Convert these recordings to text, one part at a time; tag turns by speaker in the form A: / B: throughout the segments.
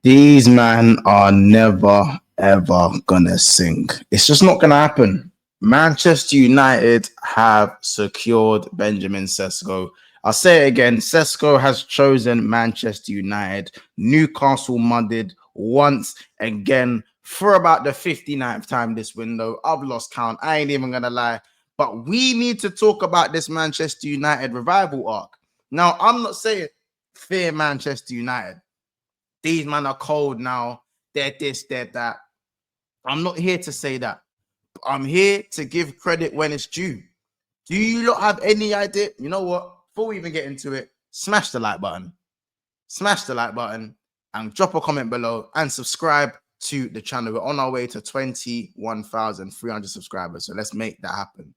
A: These men are never ever gonna sink. It's just not gonna happen. Manchester United have secured Benjamin Sesko. I'll say it again. Sesko has chosen Manchester United. Newcastle mudded once again for about the 59th time this window. I've lost count. I ain't even gonna lie. But we need to talk about this Manchester United revival arc. Now, I'm not saying fear Manchester United. These men are cold now. They're this, they're that. I'm not here to say that. I'm here to give credit when it's due. Do you not have any idea? You know what? Before we even get into it, smash the like button. Smash the like button and drop a comment below and subscribe to the channel. We're on our way to 21,300 subscribers. So let's make that happen.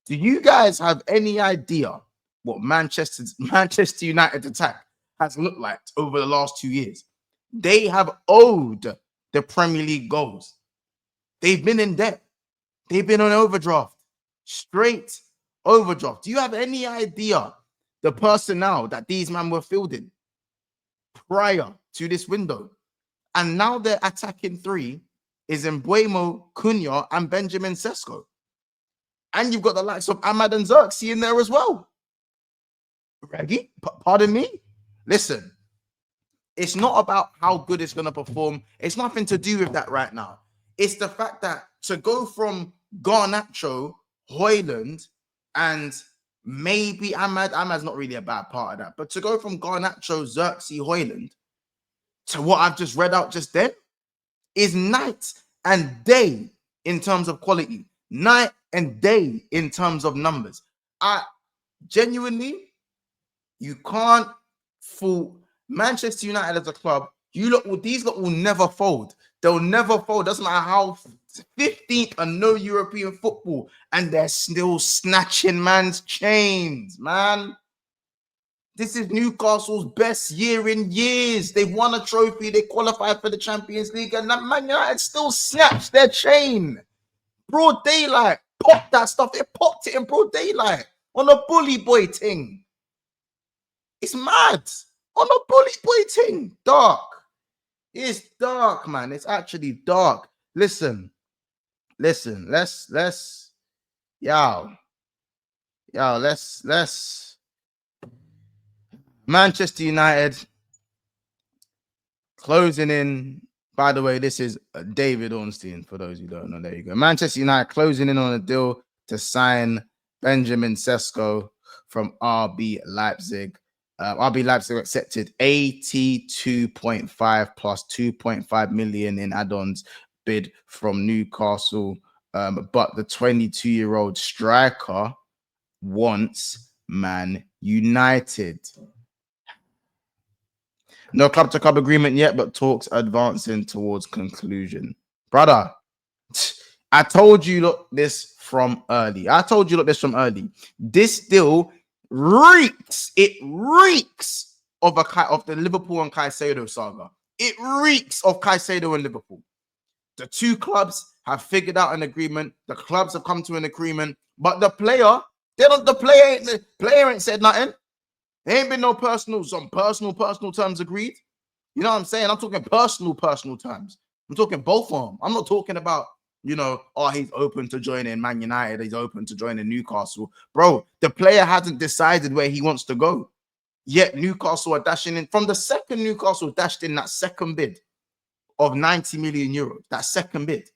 A: Do you guys have any idea what Manchester United attack has looked like over the last 2 years? They have owed the Premier League goals. They've been in debt. They've been on overdraft. Straight overdraft. Do you have any idea the personnel that these men were fielding prior to this window? And now their attacking three is Mbeumo, Cunha, and Benjamin Sesko. And you've got the likes of Ahmad and Xerxes in there as well. Reggie, pardon me? Listen, it's not about how good it's going to perform. It's nothing to do with that right now. It's the fact that to go from Garnacho, Højlund, and maybe Ahmad's not really a bad part of that, but to go from Garnacho, Xerxes, Højlund to what I've just read out just then is night and day in terms of quality, night and day in terms of numbers. I genuinely, you can't fool Manchester United as a club. These lot will never fold. They'll never fold. Doesn't matter how 15th and no European football, and they're still snatching man's chains, man. This is Newcastle's best year in years. They've won a trophy. They qualified for the Champions League, and that Man United still snatched their chain. Broad daylight. Popped that stuff. They popped it in broad daylight on a bully boy thing. It's mad. On a bully boy thing. Dark. It's dark, man. It's actually dark. Listen. Let's Manchester United closing in. By the way, this is David Ornstein, for those who don't know. There you go. Manchester United closing in on a deal to sign Benjamin Sesko from RB Leipzig. RB Leipzig accepted 82.5 plus 2.5 million in add-ons bid from Newcastle. But the 22-year-old striker wants Man United. No club-to-club agreement yet, but talks advancing towards conclusion. Brother, I told you this from early. This deal reeks. It reeks of the Liverpool and Caicedo saga. It reeks of Caicedo and Liverpool. The two clubs have figured out an agreement. The clubs have come to an agreement, but the player ain't said nothing. There ain't been no personal terms agreed. You know what I'm saying? I'm talking personal terms. I'm talking both of them. I'm not talking about, he's open to joining Man United. He's open to joining Newcastle. Bro, the player hasn't decided where he wants to go. Yet Newcastle are dashing in. From the second Newcastle dashed in that second bid of 90 million euros, that second bid.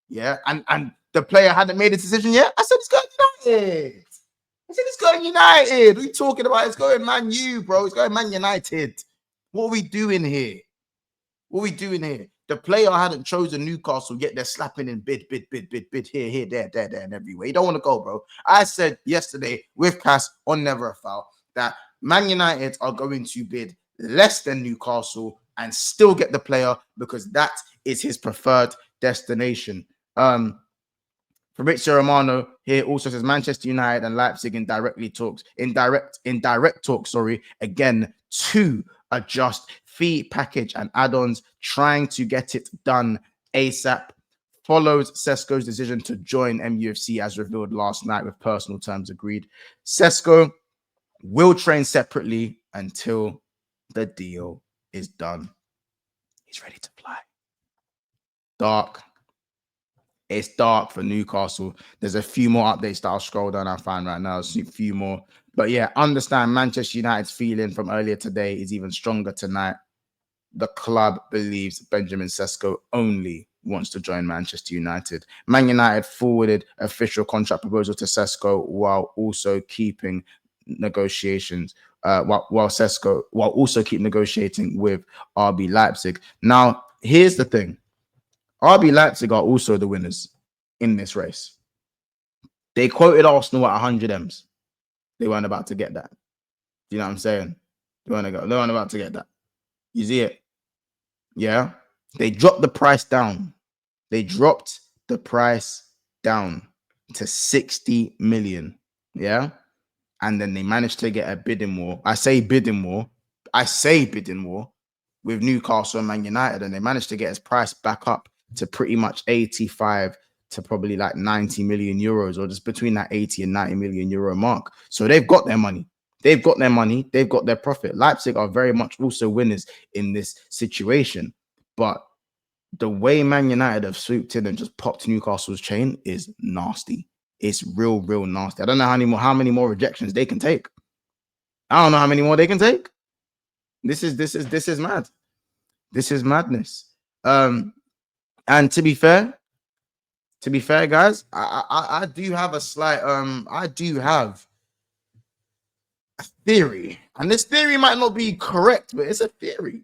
A: Yeah, and the player hadn't made a decision yet. I said, it's going United. It's going United. What are you talking about? It's going Man U, bro. It's going Man United. What are we doing here? The player hadn't chosen Newcastle, yet they're slapping in bid here, there, and everywhere. You don't want to go, bro. I said yesterday with Cass on Never a Foul that Man United are going to bid less than Newcastle and still get the player because that is his preferred destination. Fabrizio Romano here also says Manchester United and Leipzig in direct talks, again to adjust fee package and add-ons, trying to get it done ASAP. Follows Sesko's decision to join MUFC as revealed last night with personal terms agreed. Sesko will train separately until the deal is done. He's ready to fly. Dark. It's dark for Newcastle. There's a few more updates that I'll scroll down and find right now. A few more. But yeah, understand Manchester United's feeling from earlier today is even stronger tonight. The club believes Benjamin Sesko only wants to join Manchester United. Man United forwarded official contract proposal to Sesko while also keeping negotiations. While also keep negotiating with RB Leipzig. Now, here's the thing. RB Leipzig are also the winners in this race. They quoted Arsenal at 100 M's. They weren't about to get that. Do you know what I'm saying? They weren't about to get that. You see it? Yeah. They dropped the price down. They dropped the price down to 60 million. Yeah. And then they managed to get a bidding war. I say bidding war with Newcastle and Man United. And they managed to get his price back up to pretty much 85 to probably like 90 million euros, or just between that 80 and 90 million euro mark. So they've got their money. They've got their profit. Leipzig are very much also winners in this situation. But the way Man United have swooped in and just popped Newcastle's chain is nasty. It's real nasty. I don't know how many more rejections they can take. I don't know how many more they can take. This is mad. This is madness. And to be fair, guys, I do have a slight I do have a theory, and this theory might not be correct, but it's a theory.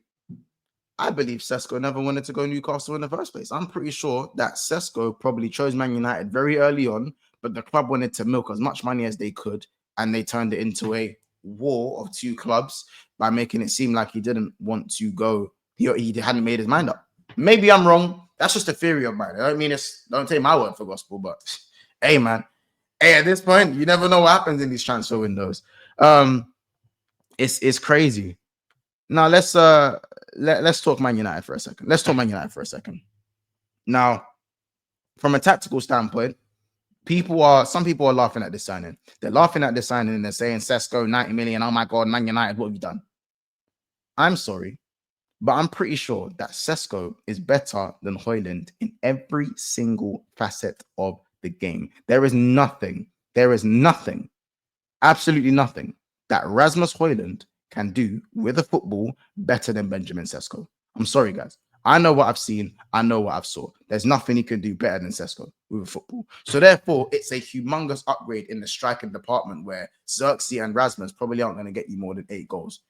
A: I believe Sesko never wanted to go Newcastle in the first place. I'm pretty sure that Sesko probably chose Man United very early on, but the club wanted to milk as much money as they could, and they turned it into a war of two clubs by making it seem like he didn't want to go. He hadn't made his mind up. Maybe I'm wrong. That's just a theory of mine. I don't mean it's, don't take my word for gospel, but hey, man. Hey, at this point, you never know what happens in these transfer windows. It's crazy. Now let's talk Man United for a second. Now, from a tactical standpoint, some people are laughing at this signing. They're laughing at this signing and they're saying Sesko 90 million. Oh my God, Man United, what have you done? I'm sorry, but I'm pretty sure that Sesko is better than Højlund in every single facet of the game. There is nothing, absolutely nothing that Rasmus Højlund can do with a football better than Benjamin Sesko. I'm sorry, guys. I know what I've seen. I know what I've saw. There's nothing he can do better than Sesko with a football. So therefore, it's a humongous upgrade in the striking department where Xerxes and Rasmus probably aren't going to get you more than 8 goals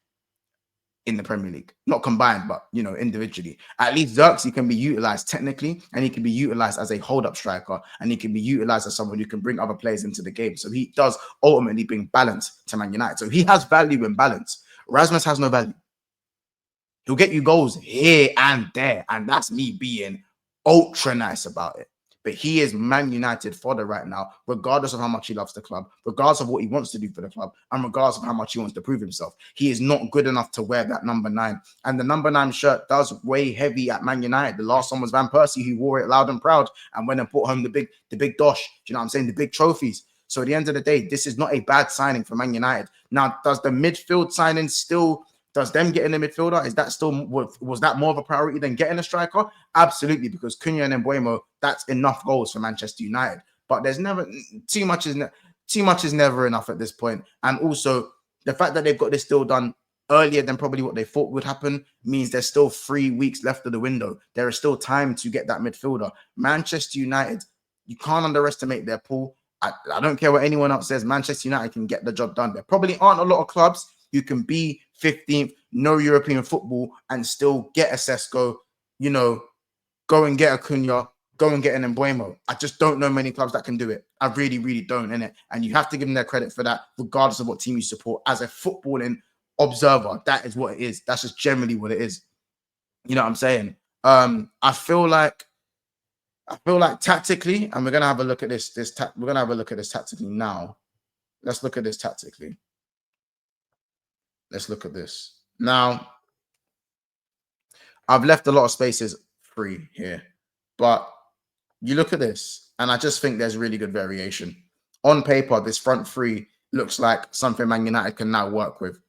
A: in the Premier League. Not combined, but, you know, individually. At least Xerxes can be utilized technically, and he can be utilized as a hold-up striker, and he can be utilized as someone who can bring other players into the game. So he does ultimately bring balance to Man United. So he has value and balance. Rasmus has no value. He'll get you goals here and there, and that's me being ultra nice about it. But he is Man United fodder right now, regardless of how much he loves the club, regardless of what he wants to do for the club, and regardless of how much he wants to prove himself. He is not good enough to wear that number 9. And the number 9 shirt does weigh heavy at Man United. The last one was Van Persie, who wore it loud and proud and went and brought home the big dosh. Do you know what I'm saying? The big trophies. So at the end of the day, this is not a bad signing for Man United. Now, does the midfield signing still... Does them getting a midfielder, is that still, was that more of a priority than getting a striker? Absolutely, because Cunha and Mbeumo, that's enough goals for Manchester United. But there's never, too much is never enough at this point. And also, the fact that they've got this deal done earlier than probably what they thought would happen means there's still 3 weeks left of the window. There is still time to get that midfielder. Manchester United, you can't underestimate their pool. I don't care what anyone else says. Manchester United can get the job done. There probably aren't a lot of clubs who can be 15th, no European football, and still get a Sesko, you know, go and get a Cunha, go and get an Mbeumo. I just don't know many clubs that can do it. I really don't, innit? And you have to give them their credit for that, regardless of what team you support. As a footballing observer, that is what it is. That's just generally what it is. You know what I'm saying? I feel like tactically, and we're gonna have a look at this. We're gonna have a look at this tactically now. Let's look at this tactically. Let's look at this. Now, I've left a lot of spaces free here, but you look at this, and I just think there's really good variation. On paper, this front three looks like something Man United can now work with.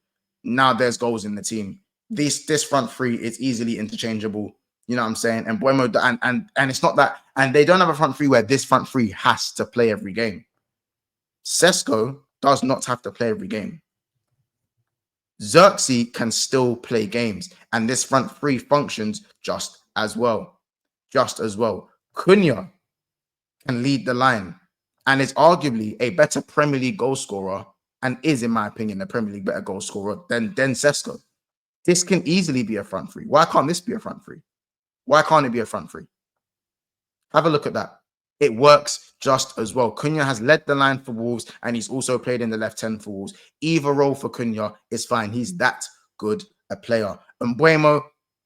A: Now there's goals in the team. This front three is easily interchangeable You know what I'm saying? And Buemo, and it's not that, and they don't have a front three where this front three has to play every game. Sesko does not have to play every game. Xerxes can still play games, and this front three functions just as well. Just as well. Cunha can lead the line and is arguably a better Premier League goal scorer, and is, in my opinion, a Premier League better goal scorer than Sesko. This can easily be a front three. Why can't this be a front three? Why can't it be a front three? Have a look at that. It works just as well. Cunha has led the line for Wolves, and he's also played in the left 10 for Wolves. Either role for Cunha is fine. He's that good a player. Mbeumo,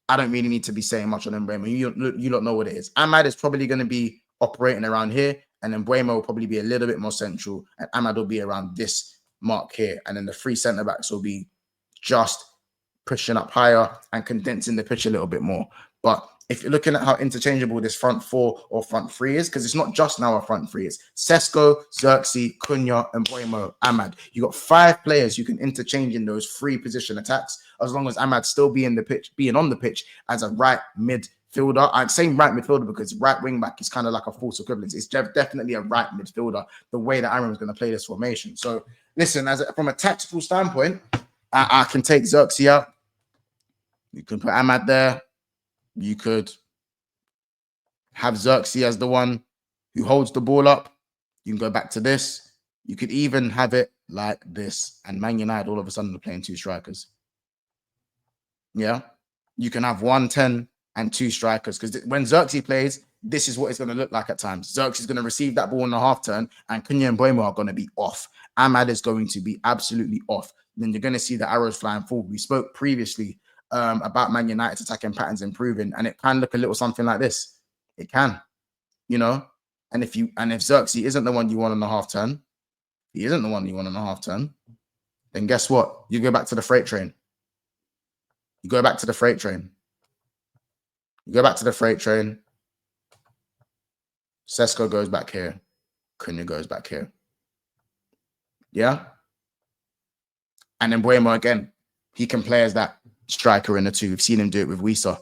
A: I don't really need to be saying much on Mbeumo. You don't know what it is. Amad is probably going to be operating around here, and then Mbeumo will probably be a little bit more central, and Amad will be around this mark here. And then the three centre-backs will be just pushing up higher and condensing the pitch a little bit more. But if you're looking at how interchangeable this front four or front three is, because it's not just now a front three, it's Sesko, Xerxes, Cunha, and Mbeumo, Amad. You got 5 players you can interchange in those 3 position attacks, as long as Amad still being on the pitch as a right midfielder. I'm saying right midfielder because right wing back is kind of like a false equivalence. It's definitely a right midfielder, the way that Aaron is going to play this formation. So listen, from a tactical standpoint, I can take Xerxes out. You can put Amad there. You could have Xerxes as the one who holds the ball up. You can go back to this. You could even have it like this. And Man United all of a sudden are playing 2 strikers. Yeah. You can have 1-10 and 2 strikers. Because when Xerxes plays, this is what it's going to look like at times. Xerxes is going to receive that ball in the half turn, and Cunha and Mbeumo are going to be off. Amad is going to be absolutely off. Then you're going to see the arrows flying forward. We spoke previously about Man United's attacking patterns improving, and it can look a little something like this. It can, you know. And if Xerxes isn't the one you want on the half turn, then guess what? You go back to the freight train. You go back to the freight train. Sesko goes back here. Cunha goes back here. Yeah. And then Mbeumo again. He can play as that striker in the 2. We've seen him do it with Wissa.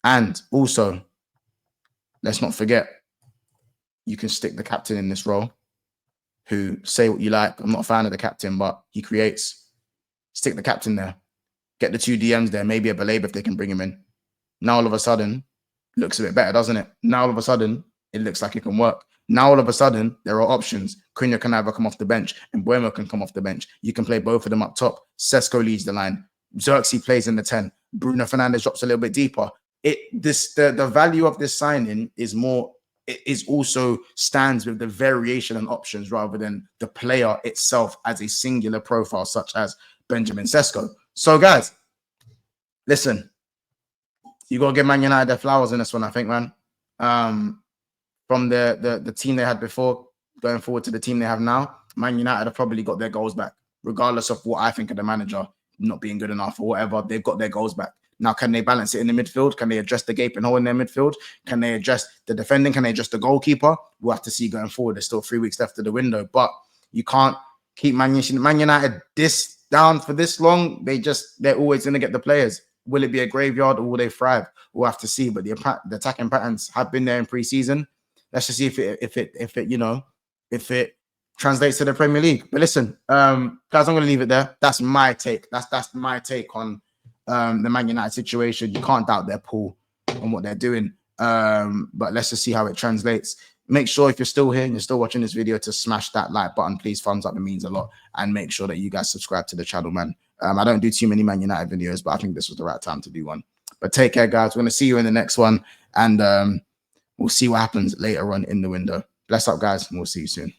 A: And also, let's not forget, you can stick the captain in this role, who, say what you like, I'm not a fan of the captain, but he creates. Stick the captain there. Get the 2 DMs there, maybe a Baleba if they can bring him in. Now all of a sudden, it looks a bit better, doesn't it? Now all of a sudden, it looks like it can work. Now all of a sudden, there are options. Cunha can either come off the bench and Mbeumo can come off the bench. You can play both of them up top. Sesko leads the line. Xerxes plays in the 10. Bruno Fernandes drops a little bit deeper. The value of this signing is more. It is also stands with the variation and options rather than the player itself as a singular profile, such as Benjamin Sesko. So, guys, listen, you got to give Man United their flowers in this one, I think, man. From the team they had before, going forward to the team they have now, Man United have probably got their goals back, regardless of what I think of the manager not being good enough or whatever. They've got their goals back. Now, can they balance it in the midfield? Can they address the gaping hole in their midfield? Can they address the defending? Can they address the goalkeeper? We'll have to see going forward. There's still 3 weeks left of the window, but you can't keep Man United this down for this long. They're always going to get the players. Will it be a graveyard or will they thrive? We'll have to see. But the attacking patterns have been there in pre-season. Let's just see if it translates to the Premier League. But listen, guys, I'm going to leave it there. That's my take. That's my take on the Man United situation. You can't doubt their pull on what they're doing. But let's just see how it translates. Make sure if you're still here and you're still watching this video to smash that like button, please. Thumbs up, it means a lot. And make sure that you guys subscribe to the channel, man. I don't do too many Man United videos, but I think this was the right time to do one. But take care, guys. We're going to see you in the next one. And we'll see what happens later on in the window. Bless up, guys, and we'll see you soon.